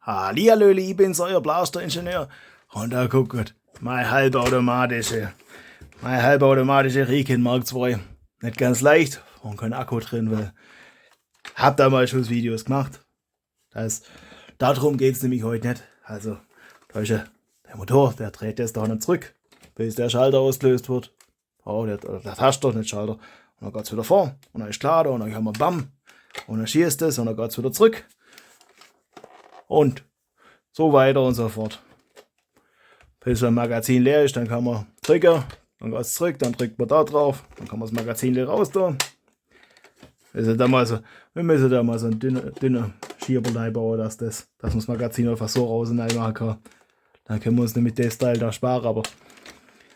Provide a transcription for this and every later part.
Hallihallöli, ich bin's, euer Blaster-Ingenieur. Und da guckt, meine halbautomatische Riken Mark II. Nicht ganz leicht und kein Akku drin, weil hab da mal Schussvideos gemacht. Darum geht's nämlich heute nicht. Also, da ist ja der Motor, der dreht das da nicht zurück, bis der Schalter ausgelöst wird. Oh, der Taster, nicht Schalter. Und dann geht's wieder vor. Und dann ist klar da und dann haben wir BAM. Und dann schießt es und dann geht's wieder zurück. Und so weiter und so fort. Bis ein Magazin leer ist, dann kann man drücken, dann geht es zurück, dann drückt man da drauf, dann kann man das Magazin leer raus tun. Wir müssen da mal so ein dünner Schieberlei bauen, dass man das Magazin einfach so raus und machen kann. Dann können wir uns nicht mit dem Style da sparen, aber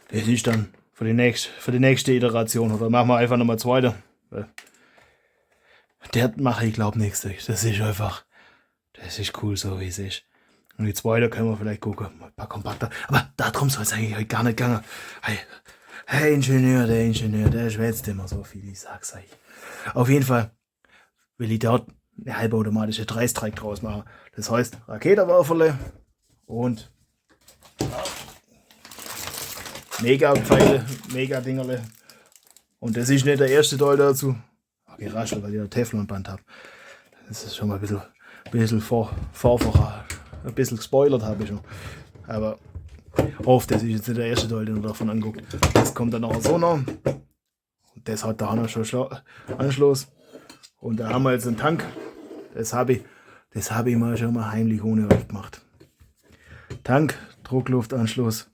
das ist dann für die nächste Iteration. Oder machen wir einfach nochmal zweite. Der mache ich glaube nichts. Das ist cool so wie es ist. Und die zweite können wir vielleicht gucken. Ein paar kompakter. Aber darum soll es eigentlich heute gar nicht gehen. Hey, der Ingenieur, der schwätzt immer so viel, ich sag's euch. Auf jeden Fall will ich dort eine halbautomatische Dreistrike draus machen. Das heißt Raketenwerferle und Mega-Pfeile, Mega-Dingerle. Und das ist nicht der erste Teil dazu. Okay, raschel, weil ich ein Teflonband habe. Das ist schon mal ein bisschen vorverraten. Ein bisschen gespoilert habe ich schon. Aber oft, das ist jetzt nicht der erste Teil, den man davon anguckt. Das kommt dann auch so noch. Und das hat da noch schon Anschluss. Und da haben wir jetzt einen Tank. Das habe ich mal schon mal heimlich ohne euch gemacht. Tank, Druckluftanschluss.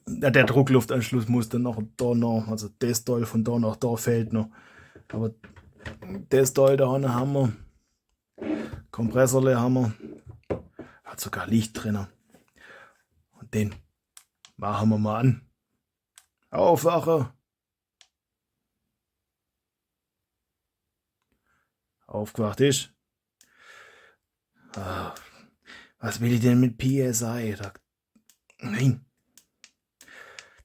Der Druckluftanschluss muss dann noch da noch, also das Teil von da nach da fehlt noch. Aber das Teil da haben wir. Kompressorle haben wir. Hat sogar Licht drin. Und den machen wir mal an. Aufwache. Aufgewacht ist. Was will ich denn mit PSI? Nein.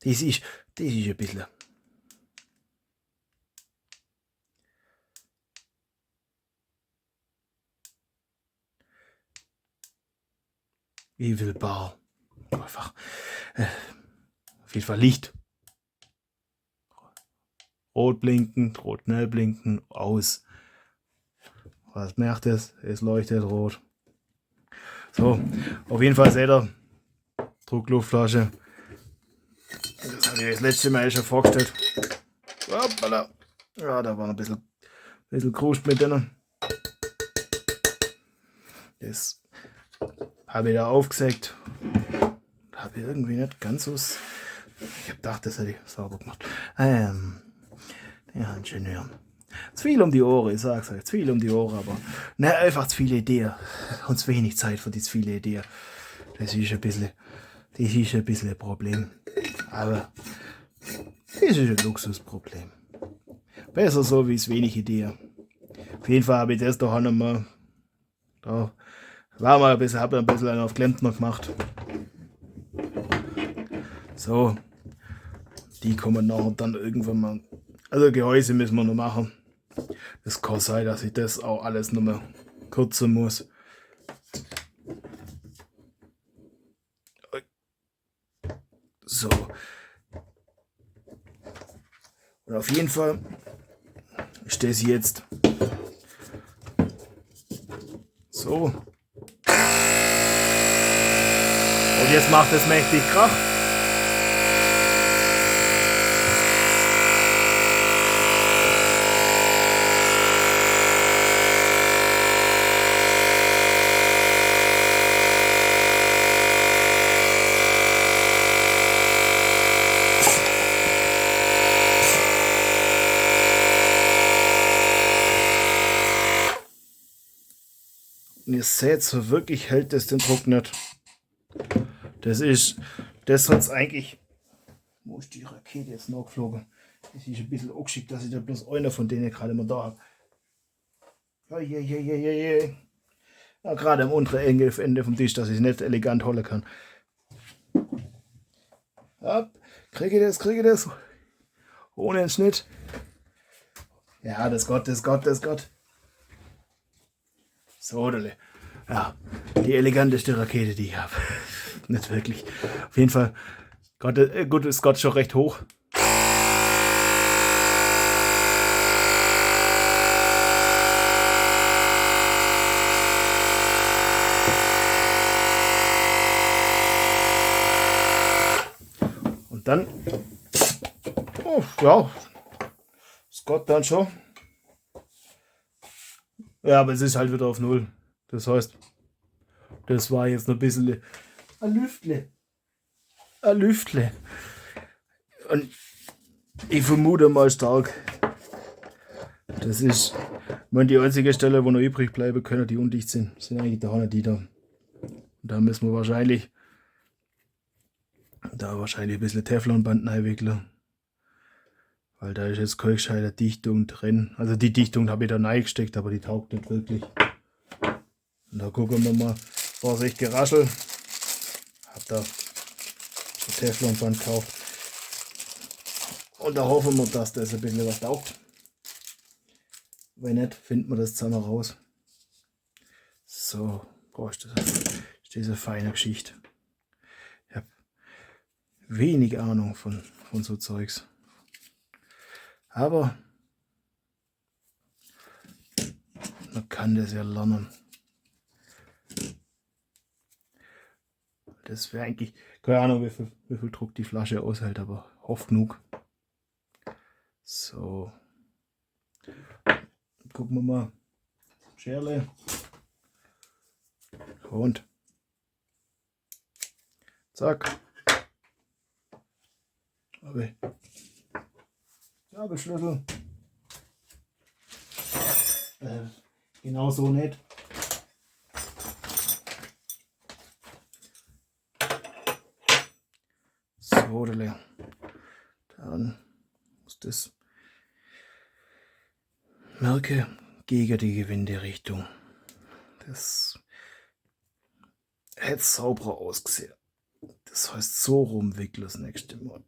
Das ist ein bisschen. Wie viel Bar? Einfach. Auf jeden Fall Licht. Rot blinken, rot schnell blinken, aus. Was merkt es? Es leuchtet rot. So, auf jeden Fall seht ihr, Druckluftflasche. Das habe ich das letzte Mal schon vorgestellt. Hoppala. Ja, da war ein bisschen Kruscht mit drin. Das habe ich da aufgesägt. Habe ich irgendwie nicht ganz so. Ich habe gedacht, das hätte ich sauber gemacht. Ja, Ingenieur. Zu viel um die Ohren, ich sag's euch, zu viel um die Ohren, aber ne, einfach zu viele Ideen. Und zu wenig Zeit für die zu viele Ideen. Das ist ein bisschen ein Problem. Aber das ist ein Luxusproblem. Besser so wie es wenig Ideen. Auf jeden Fall habe ich das doch auch noch mal. Da war mal habe ein bisschen auf Klempner gemacht. So. Die kommen nachher dann irgendwann mal. Also Gehäuse müssen wir noch machen. Das kann sein, dass ich das auch alles noch mal kürzen muss. So. Und auf jeden Fall ist das jetzt so. Und jetzt macht es mächtig Krach. Und ihr seht, so wirklich hält das den Druck nicht. Das sonst eigentlich. Wo ist die Rakete jetzt noch geflogen? Das ist ein bisschen angeschickt, dass ich da bloß einer von denen gerade mal da habe. Ja, gerade am unteren Ende vom Tisch, dass ich es nicht elegant holen kann. Ja, kriege ich das. Ohne einen Schnitt. Ja, das Gott. So, ja, die eleganteste Rakete, die ich habe. Nicht wirklich. Auf jeden Fall, gut, ist Gott schon recht hoch. Und dann, oh, ja, Scott dann schon. Ja, aber es ist halt wieder auf Null. Das heißt, das war jetzt noch ein bisschen ein Lüftle. Ein Lüftle. Und ich vermute mal stark, das ist, wenn die einzige Stelle, wo noch übrig bleiben können, die undicht sind eigentlich da nicht die da. Und da müssen wir wahrscheinlich ein bisschen Teflonband einwickeln. Weil da ist jetzt keine gescheite Dichtung drin. Also die Dichtung habe ich da reingesteckt, aber die taugt nicht wirklich. Und da gucken wir mal, Vorsicht, Geraschel. Hab da ein Teflonband gekauft. Und da hoffen wir, dass das ein bisschen was taugt. Wenn nicht, finden wir das zusammen raus. So, boah, ist diese feine Geschichte. Ich habe wenig Ahnung von so Zeugs. Aber man kann das ja lernen. Das wäre eigentlich, keine Ahnung, wie viel Druck die Flasche aushält, aber oft genug. So. Gucken wir mal. Scherle. Und. Zack. Gabelschlüssel. Genau so nicht. So, dann muss das Merke gegen die Gewinderichtung. Das hätte sauberer ausgesehen. Das heißt, so rumwickeln das nächste Mal.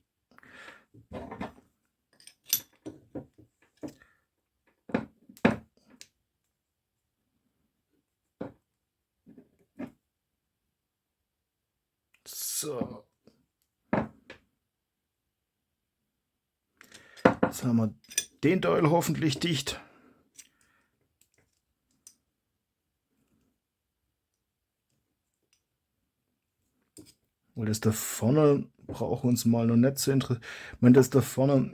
So. Jetzt haben wir den Teil hoffentlich dicht. Weil das da vorne braucht uns mal noch nicht zu interessieren. Wenn das da vorne,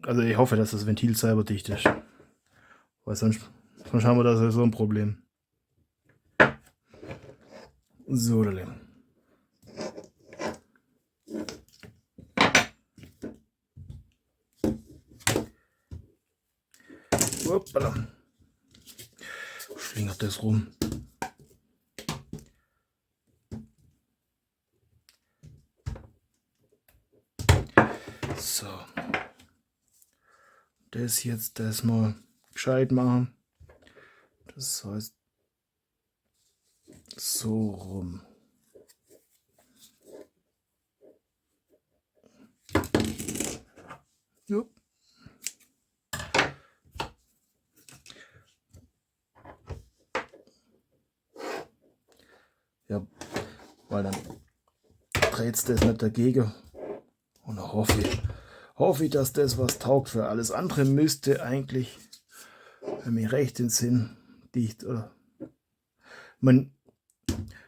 also ich hoffe, dass das Ventil selber dicht ist. Weil sonst haben wir da so ein Problem. So, hoppala. Schlingert das rum. So. Das jetzt das mal gescheit machen. Das heißt so rum. Ja. Ja, weil dann dreht es das nicht dagegen. Und dann hoffe ich, dass das was taugt. Für alles andere müsste eigentlich, wenn mir recht den Sinn, dicht oder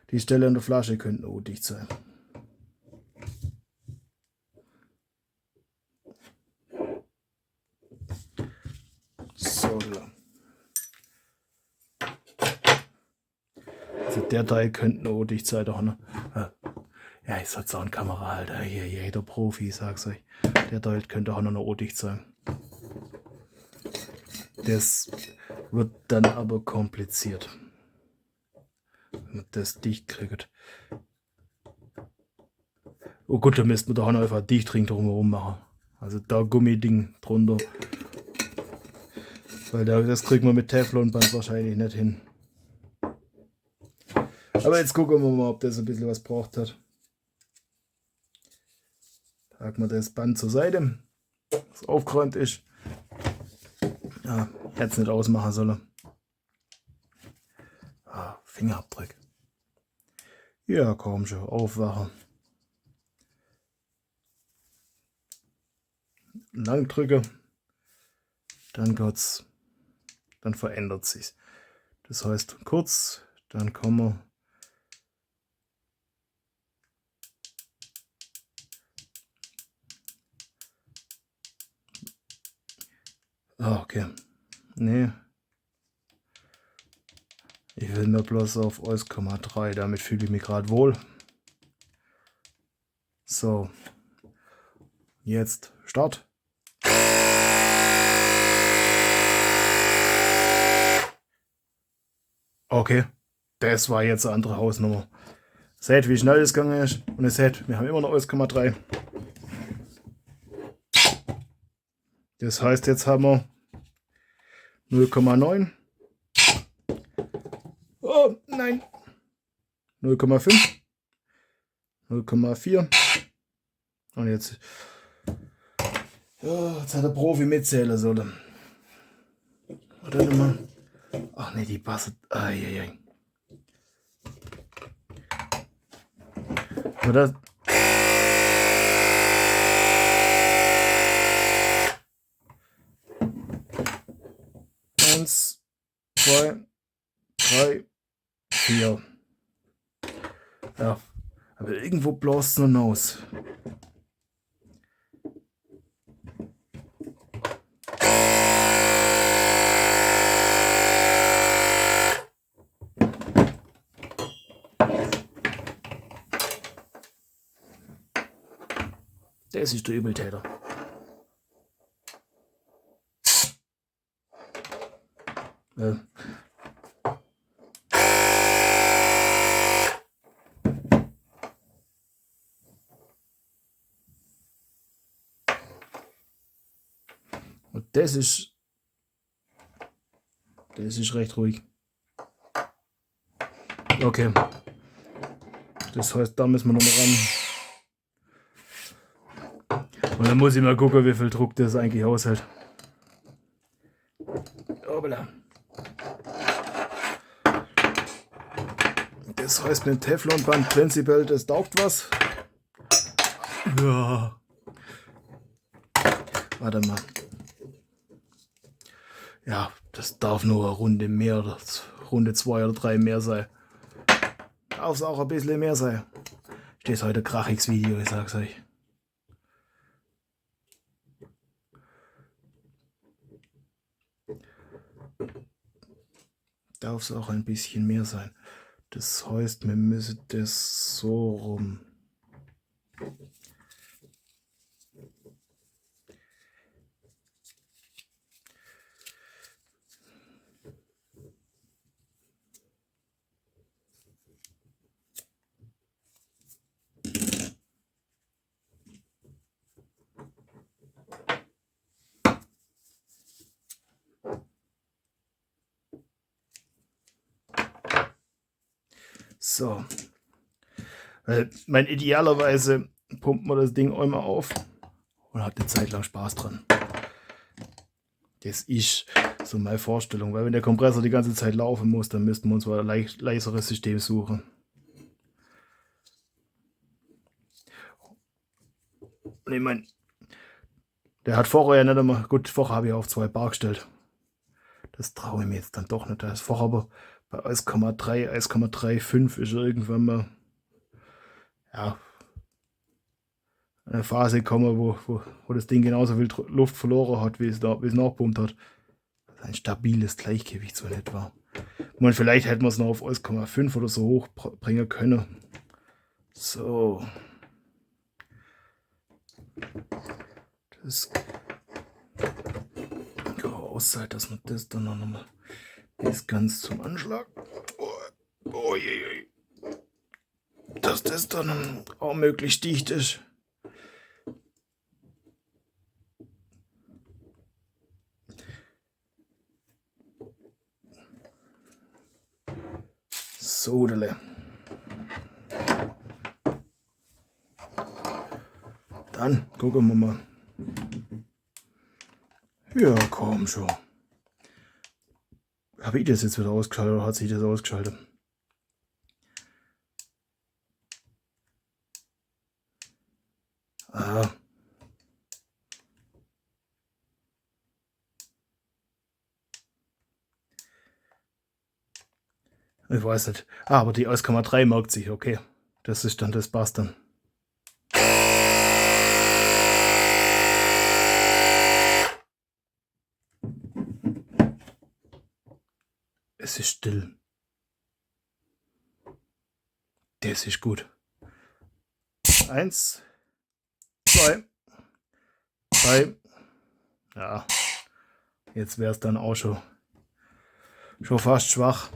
die Stelle an der Flasche könnten auch dicht sein. So. Also der Teil könnte auch dicht sein. Doch, ne? Ja, ich sag auch eine Kamera, Alter. Hier, jeder Profi, ich sag's euch. Der Teil könnte auch noch dicht sein. Das wird dann aber kompliziert, wenn man das dicht kriegt. Oh gut, da müssten wir doch einfach einen Dichtring drumherum machen. Also da Gummiding drunter. Weil das kriegen wir mit Teflonband wahrscheinlich nicht hin. Aber jetzt gucken wir mal, ob das ein bisschen was braucht hat. Tragen wir das Band zur Seite, das aufgeräumt ist. Ja, hätte es nicht ausmachen sollen. Fingerabdruck. Ja, komm schon, aufwachen. Lang drücke, dann geht's, dann verändert sich's. Das heißt kurz, dann kommen wir. Okay. Nee. Ich will mir bloß auf 1,3, damit fühle ich mich gerade wohl. So. Jetzt Start. Okay. Das war jetzt eine andere Hausnummer. Seht, wie schnell das gegangen ist. Und ihr seht, wir haben immer noch 1,3. Das heißt, jetzt haben wir 0,9. Oh, nein. 0,5. 0,4. Und jetzt. Ja, jetzt hat der Profi mitzählen sollen. Warte mal. Ach nee, die passt. Eieiei. Oder? Eins, 2, 3, 4. Ja, aber irgendwo bläst es noch aus. Das ist der Übeltäter. Und das ist recht ruhig. Okay. Das heißt, da müssen wir noch mal ran. Und dann muss ich mal gucken, wie viel Druck das eigentlich aushält. Hoppla. Das heißt mit dem Teflonband prinzipiell, das taugt was. Ja. Warte mal. Ja, das darf nur eine Runde mehr, Runde 2 oder 3 mehr sein. Darf es auch ein bisschen mehr sein. Steht heute krachiges Video, ich sag's euch. Darf es auch ein bisschen mehr sein. Das heißt, wir müssen das so rum. So. Idealerweise pumpt man das Ding einmal auf und hat eine Zeit lang Spaß dran. Das ist so meine Vorstellung, weil wenn der Kompressor die ganze Zeit laufen muss, dann müssten wir uns mal ein leiseres System suchen. Und ich meine, der hat vorher ja nicht einmal, gut, vorher habe ich auf 2 Bar gestellt. Das traue ich mir jetzt dann doch nicht. Da ist vorher aber bei 1,3, 1,35 ist irgendwann mal, ja, eine Phase gekommen, wo das Ding genauso viel Luft verloren hat, wie es nachpumpt hat. Ein stabiles Gleichgewicht so in etwa. Und vielleicht hätten wir es noch auf 1,5 oder so hochbringen können. So. Das kann auch sein, dass man das dann noch mal bis ganz zum Anschlag. Oh je. Dass das dann auch möglichst dicht ist. So, dann gucken wir mal. Ja, komm schon. Habe ich das jetzt wieder ausgeschaltet oder hat sich das ausgeschaltet? Ah. Ich weiß nicht. Aber die 1,3 merkt sich, okay. Das ist dann, das passt dann. Es ist still. Das ist gut. 1, 2, 3. Ja. Jetzt wäre es dann auch schon fast schwach.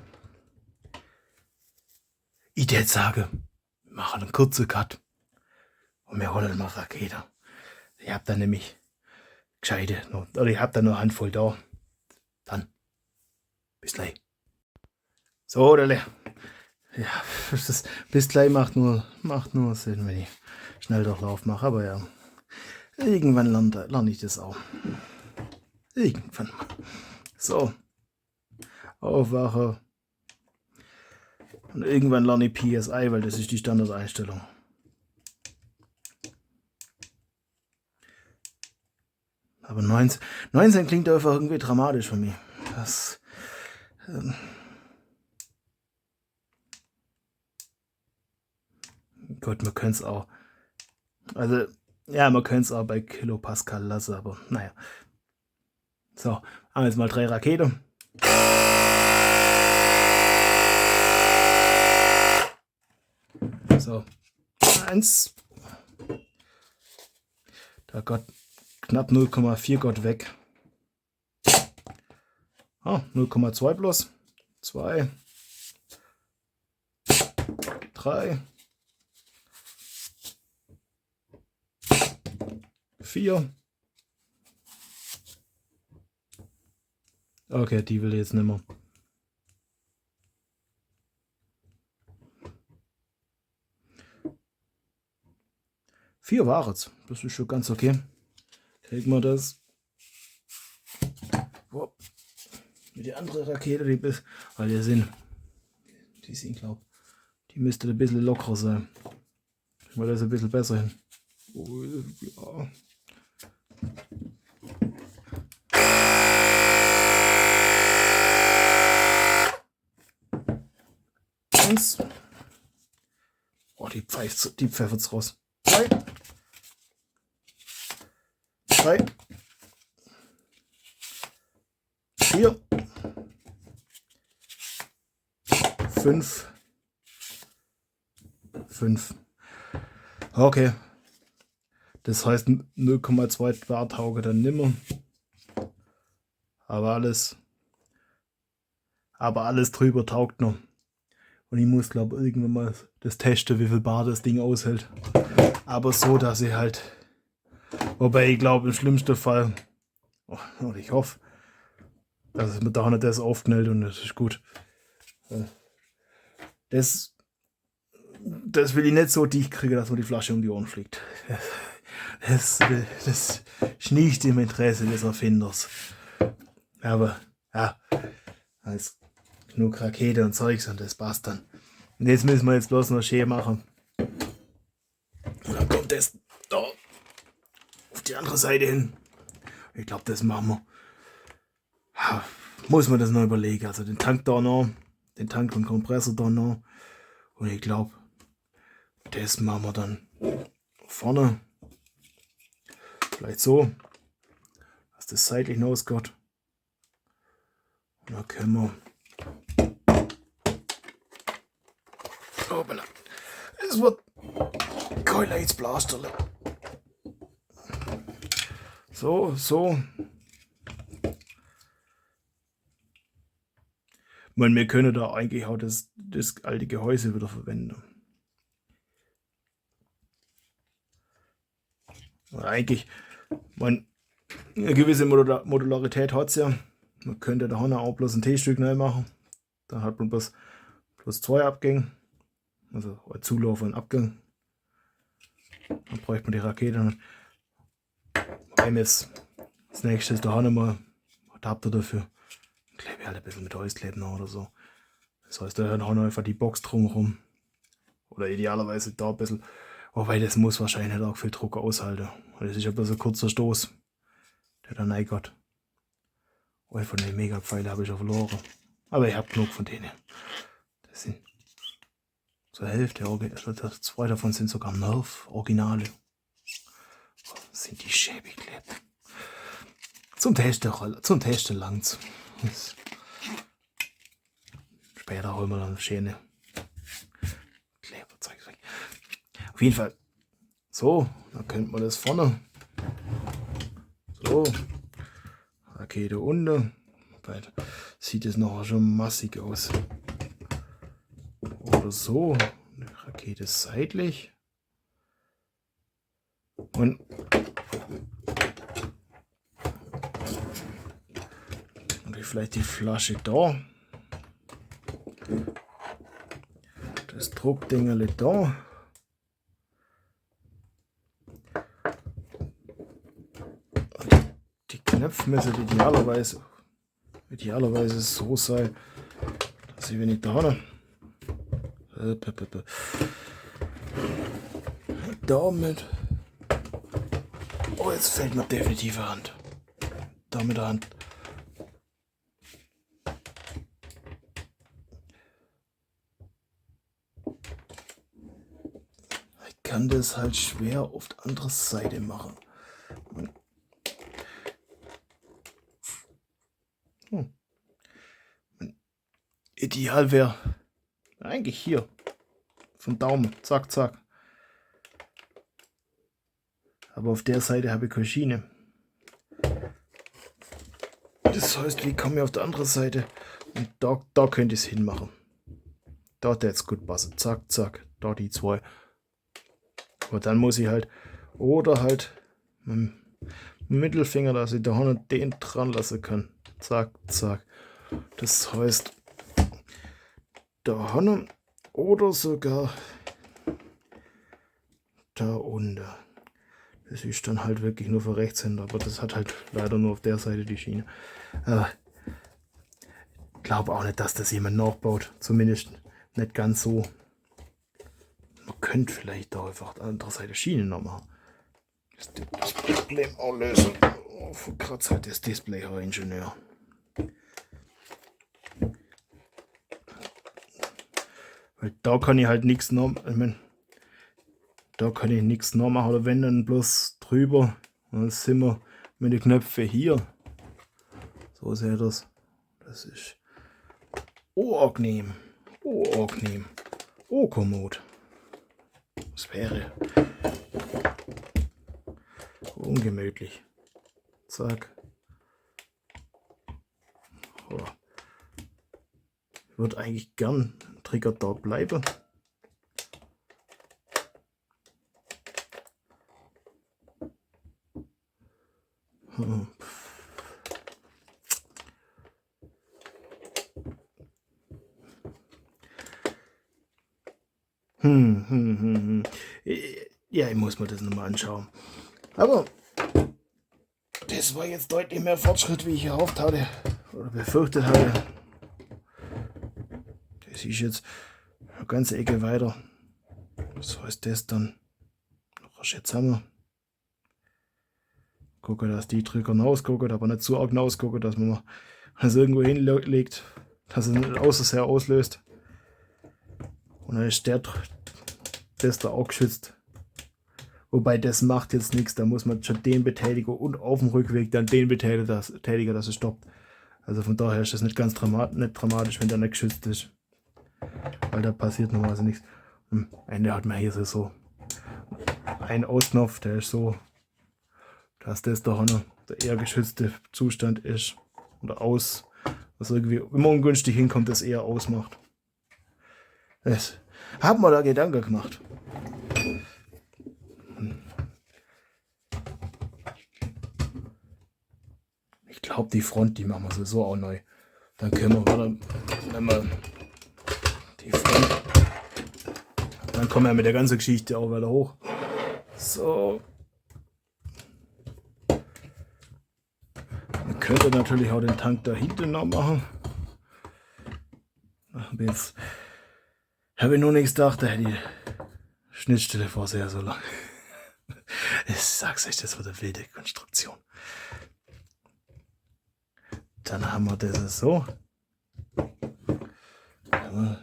Ich würde sagen, wir machen einen kurzen Cut. Und wir holen mal Rakete. Ich hab da nämlich gescheite noch, oder ich hab da noch eine Handvoll da. Dann. Bis gleich. So, oder ja, das bis gleich macht nur Sinn, wenn ich schnell Durchlauf mache. Aber ja, irgendwann lerne ich das auch. Irgendwann mal. So. Aufwache. Und irgendwann lerne ich PSI, weil das ist die Standardeinstellung. Aber 19 klingt einfach irgendwie dramatisch für mich. Das, Gott, man könnte es auch. Also, ja, man könnte es auch bei Kilopascal lassen, aber naja. So, haben wir jetzt mal 3 Raketen. So, 1. Da Gott, knapp 0,4 Gott weg. Oh, 0,2 bloß. 2. 3. 4. Okay, die will ich jetzt nicht mehr. Vier war es. Das ist schon ganz okay. Kriegen wir das. Oh. Mit der andere Rakete, die bis. Weil die sind, glaube die müsste ein bisschen lockerer sein. Weil das ein bisschen besser hin. Oh, ja. Eins. Oh, die pfeffert raus. 2. 3. 4. 5. 5. Okay. Das heißt 0,2 Bar tauge dann nimmer. Aber alles drüber taugt noch. Und ich muss, glaube ich, irgendwann mal das testen, wie viel Bar das Ding aushält. Aber so, dass ich halt. Wobei ich glaube, im schlimmsten Fall. Oder ich hoffe, dass es mir da nicht das aufknallt und das ist gut. Das will ich nicht so dicht kriegen, dass mir die Flasche um die Ohren fliegt. Das ist nicht im Interesse des Erfinders. Aber ja, als genug Rakete und Zeugs und das passt dann. Und jetzt müssen wir bloß noch schön machen. Und dann kommt das da auf die andere Seite hin. Ich glaube, das machen wir. Ja, muss man das noch überlegen. Also den Tank da noch, den Tank und Kompressor da noch. Und ich glaube, das machen wir dann vorne. Vielleicht so, dass das seitlich hinausgeht. Und dann können wir. Hoppala. Es wird kein Blasterle. So. Wir können da eigentlich auch das alte Gehäuse wieder verwenden. Eigentlich, eine gewisse Modularität hat es ja. Man könnte da auch bloß ein T-Stück neu machen. Da hat man bloß 2 Abgänge. Also ein Zulauf und Abgang. Dann bräuchte man die Rakete nicht. Das nächste ist da nochmal Adapter dafür. Klebe ich halt ein bisschen mit Holzkleben oder so. Das heißt, da haben wir einfach die Box drumherum. Oder idealerweise da ein bisschen. Wobei, das muss wahrscheinlich nicht auch viel Druck aushalten. Das ist aber so ein kurzer Stoß, der dann reingeht. Oh, von den Mega-Pfeilen habe ich auch verloren. Aber ich habe genug von denen. Das sind zur Hälfte, zwei davon sind sogar Nerf Originale. Sind die schäbig geklebt. Zum Testen langt's. Später holen wir dann schöne Kleberzeug weg. Auf jeden Fall. So, dann könnte man das vorne. So. Rakete unten. Sieht es noch schon massig aus. Oder so. Eine Rakete seitlich. Und vielleicht die Flasche da. Das Druckdingerle da. Die Knöpfe müssen idealerweise so sein, dass ich, wenn ich da damit. Oh, jetzt fällt mir definitiv eine Hand. Da mit der Hand. Ich kann das halt schwer auf die andere Seite machen. Ideal wäre eigentlich hier. Vom Daumen. Zack, zack. Aber auf der Seite habe ich keine Schiene. Das heißt, wie komme ich auf der anderen Seite? Und da könnte ich es hinmachen. Da hat der jetzt gut passen. Zack, zack. Da die zwei. Aber dann muss ich halt, oder halt mit dem Mittelfinger, dass ich da hinten den dran lassen kann. Zack, zack. Das heißt, da hinten oder sogar da unten. Das ist dann halt wirklich nur für Rechtshänder, aber das hat halt leider nur auf der Seite die Schiene. Aber ich glaube auch nicht, dass das jemand nachbaut. Zumindest nicht ganz so. Man könnte vielleicht da einfach auf der anderen Seite Schiene noch machen. Das Problem auch lösen. Oh, verkratzt halt das Display, Herr Ingenieur. Weil da kann ich halt nichts noch. Ich mein, da kann ich nichts noch machen, oder wenn dann bloß drüber. Und dann sind wir mit den Knöpfen hier. So seht ihr das. Das ist angenehm. Angenehm. Kommod. Das wäre ungemütlich. Zack. Oh. Ich würde eigentlich gern Trigger da bleiben. Ja, ich muss mir das nochmal anschauen. Aber das war jetzt deutlich mehr Fortschritt, wie ich erhofft hatte oder befürchtet hatte. Das ist jetzt eine ganze Ecke weiter. Was heißt das dann? Noch ein Schätz haben wir. Gucke, dass die Trigger rausgucken, aber nicht zu arg rausgucken, dass man es irgendwo hinlegt, dass es nicht außer auslöst. Und dann ist das da auch geschützt. Wobei das macht jetzt nichts, da muss man schon den betätigen und auf dem Rückweg dann den betätigen, dass es stoppt. Also von daher ist das nicht ganz dramatisch, wenn der nicht geschützt ist. Weil da passiert normalerweise nichts. Am Ende hat man hier so einen Ausknopf, der ist so, dass das da noch der eher geschützte Zustand ist. Oder aus, was irgendwie, wenn man ungünstig hinkommt, das eher ausmacht. Das haben wir da Gedanken gemacht. Ich glaube, die Front, die machen wir sowieso auch neu. Dann können wir weiter, wenn wir die Front, dann kommen wir mit der ganzen Geschichte auch weiter hoch. So. Man könnte natürlich auch den Tank da hinten noch machen. Jetzt habe ich nur nichts gedacht, da hätte ich Schnittstelle vorher so lang. Ich sag's euch, das wird eine wilde Konstruktion. Dann haben wir das so. Kommen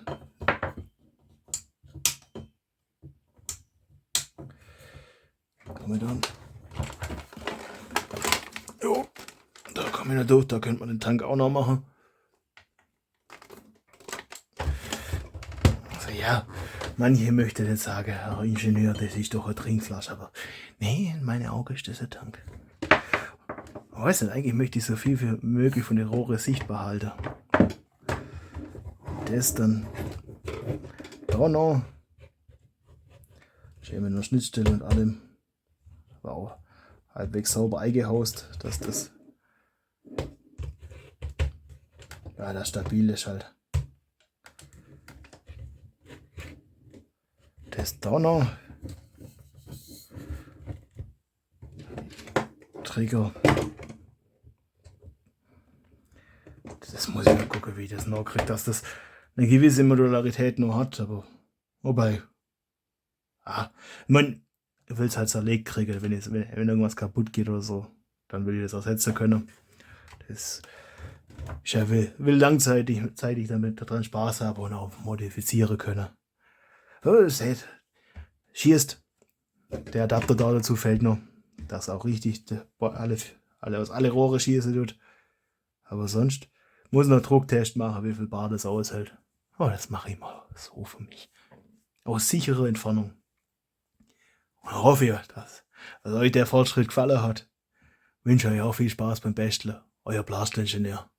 wir dann. Jo, da kommen wir nicht durch, da könnte man den Tank auch noch machen. Also ja, manche möchten jetzt sagen, Herr Ingenieur, das ist doch eine Trinkflasche, aber nee, in meinen Augen ist das ein Tank. Ich weiß nicht, eigentlich möchte ich so viel wie möglich von den Rohren sichtbar halten. Das dann da noch. Schön mit einer Schnittstelle und allem. Aber auch halbwegs sauber eingehaust, dass das ja das stabil ist halt. Das da noch. Trigger. Das muss ich mal gucken, wie ich das noch kriege, dass das eine gewisse Modularität noch hat, aber wobei. Ich meine, ich will es halt zerlegt kriegen, wenn irgendwas kaputt geht oder so, dann will ich das ersetzen können. Das ich will langzeitig damit daran Spaß haben und auch modifizieren können. So, seht, schießt. Der Adapter da dazu fällt noch, dass auch richtig alle Rohre schießen tut. Aber sonst muss ich noch Drucktest machen, wie viel Bar das aushält. Aber das mache ich mal so für mich. Aus sicherer Entfernung. Und hoffe ich, dass euch der Fortschritt gefallen hat. Wünsche euch auch viel Spaß beim Basteln. Euer Blastingenieur.